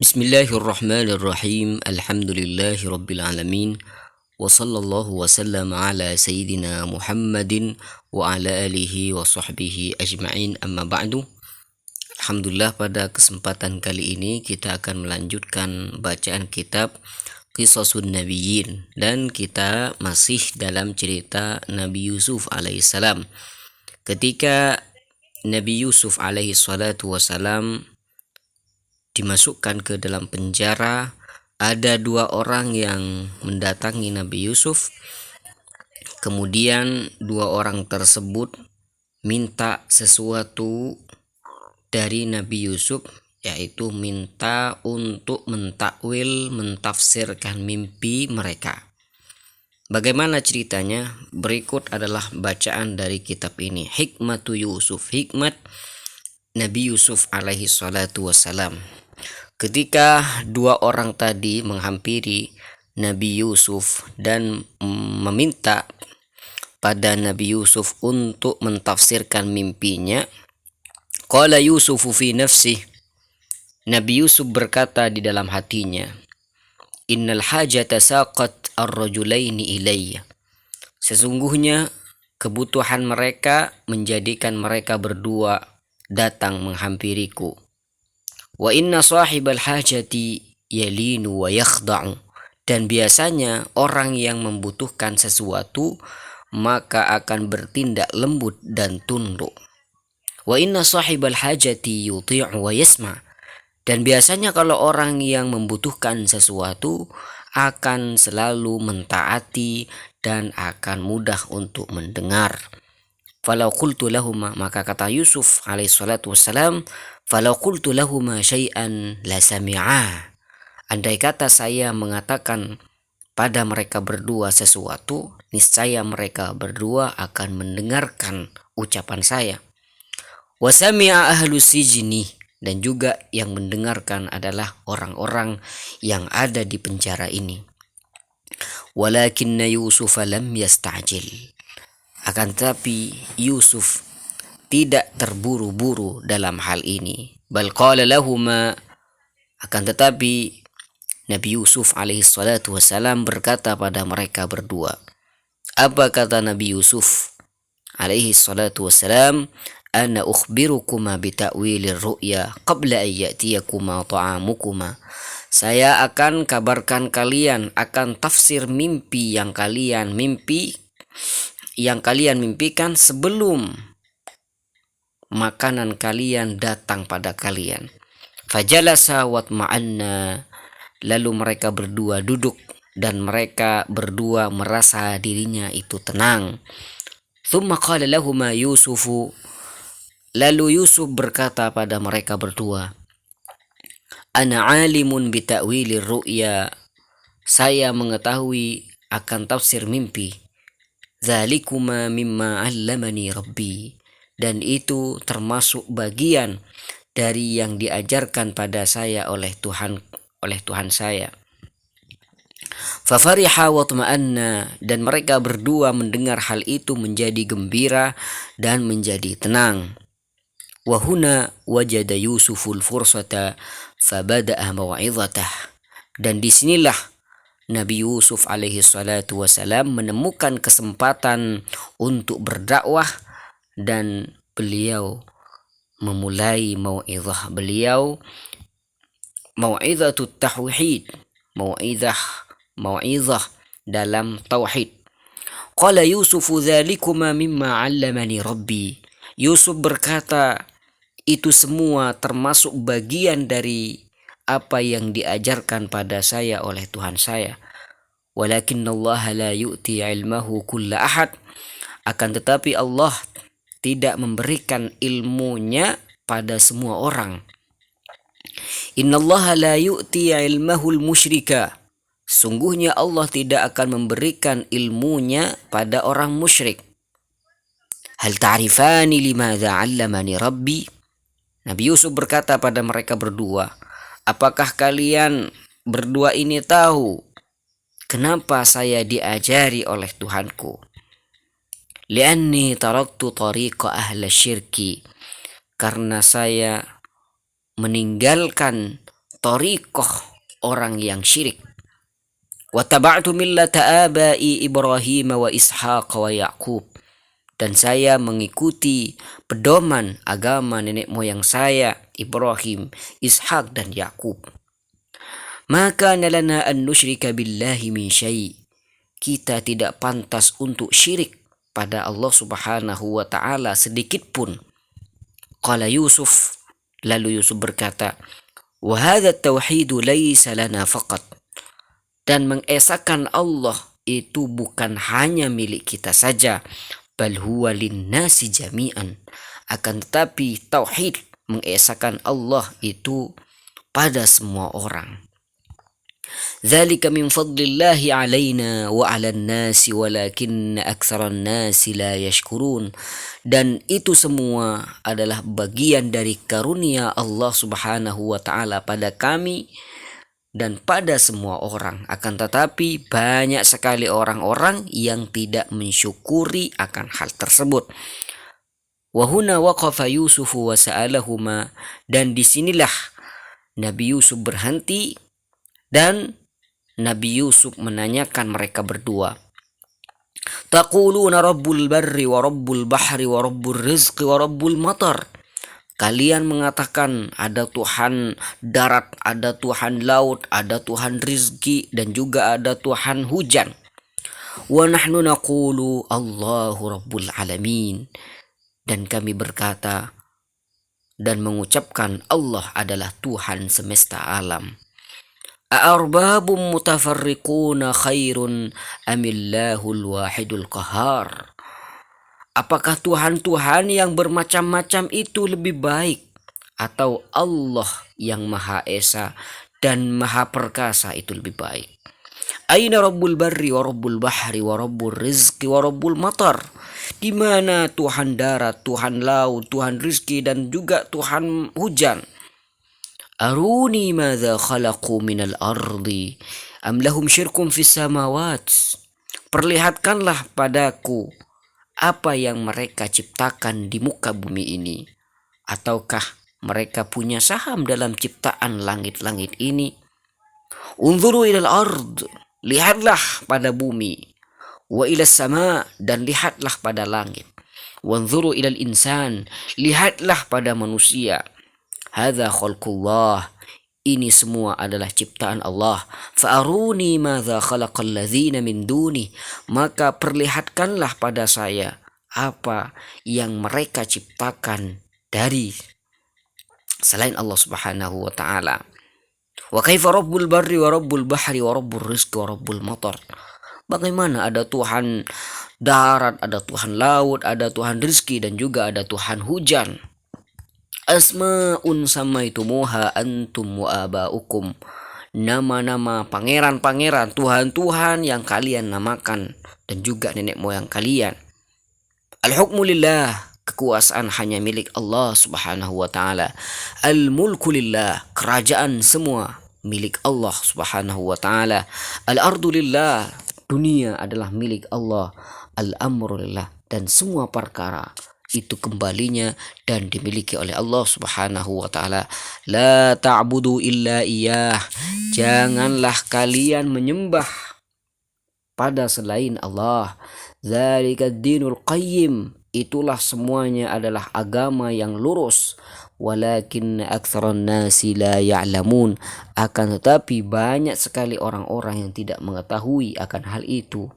Bismillahirrahmanirrahim. Alhamdulillahi rabbil alamin. Wa sallallahu wa sallam ala sayyidina Muhammadin wa ala alihi wa sahbihi ajma'in, amma ba'du. Alhamdulillah, pada kesempatan kali ini kita akan melanjutkan bacaan kitab Qisasun Nabiyyin, dan kita masih dalam cerita Nabi Yusuf alaihissalam. Ketika Nabi Yusuf alaihi salatu wassalam dimasukkan ke dalam penjara, ada dua orang yang mendatangi Nabi Yusuf. Kemudian dua orang tersebut minta sesuatu dari Nabi Yusuf, yaitu minta untuk mentakwil, mentafsirkan mimpi mereka. Bagaimana ceritanya? Berikut adalah bacaan dari kitab ini. Hikmatu Yusuf, hikmat Nabi Yusuf alaihi salatu wassalam. Ketika dua orang tadi menghampiri Nabi Yusuf dan meminta pada Nabi Yusuf untuk mentafsirkan mimpinya, qala Yusufu fi nafsih, Nabi Yusuf berkata di dalam hatinya, innal hajata saqat ar-rajulaini ilayya, sesungguhnya kebutuhan mereka menjadikan mereka berdua datang menghampiriku. Wa inna sahibal hajati yalinu wa yakhda'u, dan biasanya orang yang membutuhkan sesuatu maka akan bertindak lembut dan tunduk. Wa inna sahibal hajati yuti'u wa yasma', dan biasanya kalau orang yang membutuhkan sesuatu akan selalu mentaati dan akan mudah untuk mendengar. Falau qultu lahuma, maka kata Yusuf alaihi salatu wassalam, falau qultu lahuma syai'an la sami'a, andai kata saya mengatakan pada mereka berdua sesuatu, niscaya mereka berdua akan mendengarkan ucapan saya. Wa sami'a ahlu sijni, dan juga yang mendengarkan adalah orang-orang yang ada di penjara ini. Walakinna Yusuf lam yasta'jil, akan tetapi Yusuf tidak terburu-buru dalam hal ini. Bal qala lahuma, akan tetapi Nabi Yusuf alaihi salatu wassalam berkata pada mereka berdua. Apa kata Nabi Yusuf alaihi salatu wassalam? Ana ukhbirukuma bita'wilir ru'ya qabla an ya'tiyakuma ta'amukuma, saya akan kabarkan kalian akan tafsir mimpi yang kalian mimpikan sebelum makanan kalian datang pada kalian. Fajalasa watma'anna, lalu mereka berdua duduk dan mereka berdua merasa dirinya itu tenang. Thumma qala lahuma Yusufu, lalu Yusuf berkata pada mereka berdua, ana alimun bita'wilir ru'ya, saya mengetahui akan tafsir mimpi. Zalikuma mimma 'allamani rabbi, dan itu termasuk bagian dari yang diajarkan pada saya oleh Tuhan saya. Fafariha wa tma'anna, dan mereka berdua mendengar hal itu menjadi gembira dan menjadi tenang. Wa huna wajada Yusuful fursata fabada'a mau'izatah, dan disinilah Nabi Yusuf alaihi salatu wassalam menemukan kesempatan untuk berdakwah, dan beliau memulai mau'izah beliau, mau'izatut tauhid, mau'izah dalam tauhid. Qala Yusufu dzalikuma mimma 'allamani rabbi, Yusuf berkata, itu semua termasuk bagian dari apa yang diajarkan pada saya oleh Tuhan saya. Walakinnallaha la yu'ti 'ilmahu kulla ahad, akan tetapi Allah tidak memberikan ilmunya pada semua orang. Innallaha la yu'ti 'ilmahul musyrika, sungguhnya Allah tidak akan memberikan ilmunya pada orang musyrik. Hal ta'rifani limadza 'allamani rabbi, Nabi Yusuf berkata pada mereka berdua, apakah kalian berdua ini tahu kenapa saya diajari oleh Tuhanku? Li'anni taraktu tariqa ahla syirki, karena saya meninggalkan thariqah orang yang syirik. Wa taba'tu millata abai Ibrahim wa Ishaq wa Yaqub, dan saya mengikuti pedoman agama nenek moyang saya Ibrahim, Ishak dan Yakub. Maka lana an nusyrika billahi min syai', kita tidak pantas untuk syirik pada Allah Subhanahu wa taala sedikit pun. Qala Yusuf, lalu Yusuf berkata, wa hadha tauhidu laysa lana faqat, dan mengesahkan Allah itu bukan hanya milik kita saja, bal huwa linnasi jami'an, akan tetapi tauhid mengesahkan Allah itu pada semua orang. Dzalika min fadlillahi alaina wa 'alan nasi walakinna aktsaran nasi la yashkurun, dan itu semua adalah bagian dari karunia Allah Subhanahu wa taala pada kami dan pada semua orang, akan tetapi banyak sekali orang-orang yang tidak mensyukuri akan hal tersebut. Wa huna waqafa Yusuf wa sa'alahuma, dan disinilah Nabi Yusuf berhenti dan Nabi Yusuf menanyakan mereka berdua. Taquluna rabbul barri wa rabbul bahri wa rabbul rizqi wa rabbul matar, kalian mengatakan ada Tuhan darat, ada Tuhan laut, ada Tuhan rizki, dan juga ada Tuhan hujan. Wa nahnu naqulu Allahu rabbul alamin, dan kami berkata dan mengucapkan Allah adalah Tuhan semesta alam. A'arbabum mutafarriquna khairun amillahul wahidul qahar, apakah Tuhan-Tuhan yang bermacam-macam itu lebih baik, atau Allah yang Maha Esa dan Maha Perkasa itu lebih baik? Aina rabbul barri wa rabbul bahri wa rabbul rizqi wa rabbul matar, di mana Tuhan darat, Tuhan laut, Tuhan rizki, dan juga Tuhan hujan? Aruni madza khalaqu minal ardi am lahum syirkum fis samawat, perlihatkanlah padaku apa yang mereka ciptakan di muka bumi ini, ataukah mereka punya saham dalam ciptaan langit-langit ini? Unzuru ilal ard, lihatlah pada bumi. Wa ilas sama, dan lihatlah pada langit. Wanzuru ilal insan, lihatlah pada manusia. Hadza khalqullah, ini semua adalah ciptaan Allah. Fa'aruni madza khalaqal ladzina min duni, maka perlihatkanlah pada saya apa yang mereka ciptakan dari selain Allah Subhanahu wa taala. Wa kaifa rabbul barri wa rabbul bahri wa rabbul rizqi wa rabbul matar, bagaimana ada Tuhan darat, ada Tuhan laut, ada Tuhan rizki, dan juga ada Tuhan hujan. Asma'un samaitumuha antum wa aba'ukum, nama-nama pangeran-pangeran, Tuhan-Tuhan yang kalian namakan dan juga nenek moyang kalian. Al-hukmu lillah, kekuasaan hanya milik Allah Subhanahu wa taala. Al-mulku lillah, kerajaan semua milik Allah Subhanahu wa taala. Al-ardu lillah, dunia adalah milik Allah. Al-amru lillah, dan semua perkara itu kembalinya dan dimiliki oleh Allah Subhanahu wa taala. La ta'budu illa iyyah, janganlah kalian menyembah pada selain Allah. Dzalika ad-dinul qayyim, itulah semuanya adalah agama yang lurus. Walakin aktsaran nasi la ya'lamun, akan tetapi banyak sekali orang-orang yang tidak mengetahui akan hal itu.